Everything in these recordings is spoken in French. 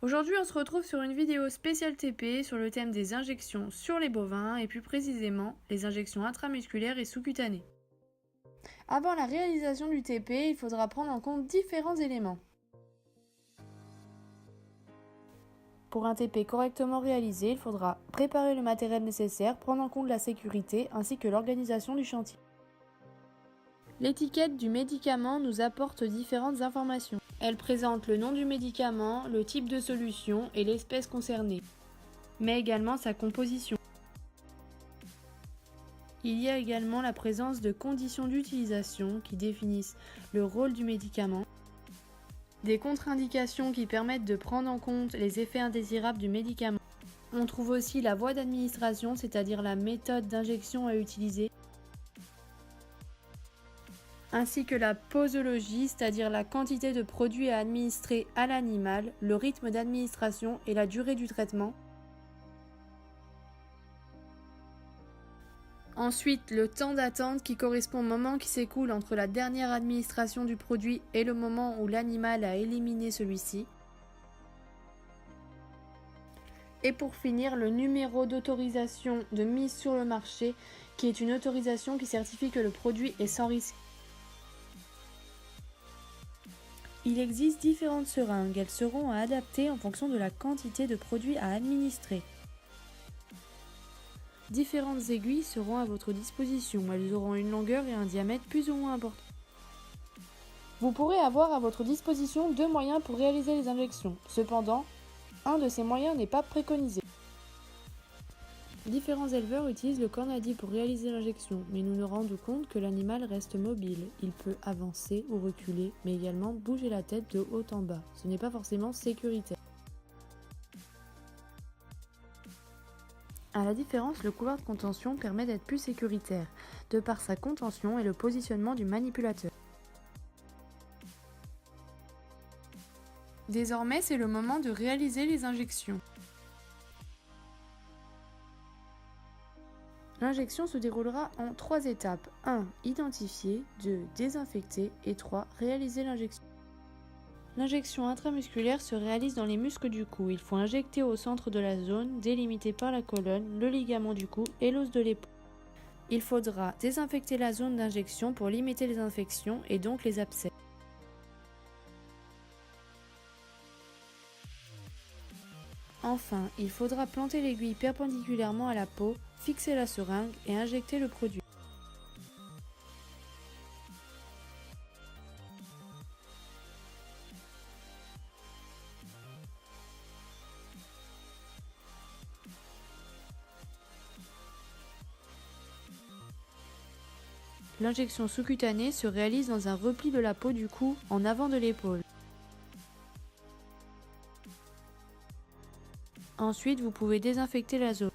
Aujourd'hui, on se retrouve sur une vidéo spéciale TP sur le thème des injections sur les bovins et plus précisément les injections intramusculaires et sous-cutanées. Avant la réalisation du TP, il faudra prendre en compte différents éléments. Pour un TP correctement réalisé, il faudra préparer le matériel nécessaire, prendre en compte la sécurité ainsi que l'organisation du chantier. L'étiquette du médicament nous apporte différentes informations. Elle présente le nom du médicament, le type de solution et l'espèce concernée, mais également sa composition. Il y a également la présence de conditions d'utilisation qui définissent le rôle du médicament, des contre-indications qui permettent de prendre en compte les effets indésirables du médicament. On trouve aussi la voie d'administration, c'est-à-dire la méthode d'injection à utiliser, ainsi que la posologie, c'est-à-dire la quantité de produit à administrer à l'animal, le rythme d'administration et la durée du traitement. Ensuite, le temps d'attente qui correspond au moment qui s'écoule entre la dernière administration du produit et le moment où l'animal a éliminé celui-ci. Et pour finir, le numéro d'autorisation de mise sur le marché, qui est une autorisation qui certifie que le produit est sans risque. Il existe différentes seringues, elles seront à adapter en fonction de la quantité de produit à administrer. Différentes aiguilles seront à votre disposition, elles auront une longueur et un diamètre plus ou moins importants. Vous pourrez avoir à votre disposition deux moyens pour réaliser les injections. Cependant, un de ces moyens n'est pas préconisé. Différents éleveurs utilisent le cornadi pour réaliser l'injection, mais nous nous rendons compte que l'animal reste mobile. Il peut avancer ou reculer, mais également bouger la tête de haut en bas. Ce n'est pas forcément sécuritaire. À la différence, le couloir de contention permet d'être plus sécuritaire, de par sa contention et le positionnement du manipulateur. Désormais, c'est le moment de réaliser les injections. L'injection se déroulera en 3 étapes. 1. Identifier. 2. Désinfecter. Et 3. Réaliser l'injection. L'injection intramusculaire se réalise dans les muscles du cou. Il faut injecter au centre de la zone délimitée par la colonne, le ligament du cou et l'os de l'épaule. Il faudra désinfecter la zone d'injection pour limiter les infections et donc les abcès. Enfin, il faudra planter l'aiguille perpendiculairement à la peau, fixer la seringue et injecter le produit. L'injection sous-cutanée se réalise dans un repli de la peau du cou en avant de l'épaule. Ensuite, vous pouvez désinfecter la zone.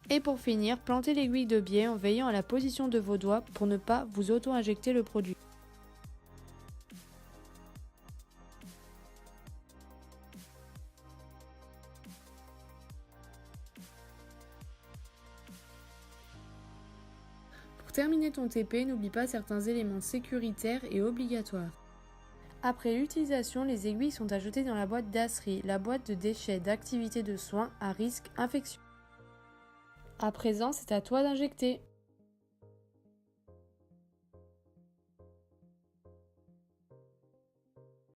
Et pour finir, plantez l'aiguille de biais en veillant à la position de vos doigts pour ne pas vous auto-injecter le produit. Pour terminer ton TP, n'oublie pas certains éléments sécuritaires et obligatoires. Après l'utilisation, les aiguilles sont à jeter dans la boîte d'ASRI, la boîte de déchets d'activité de soins à risque infection. À présent, c'est à toi d'injecter.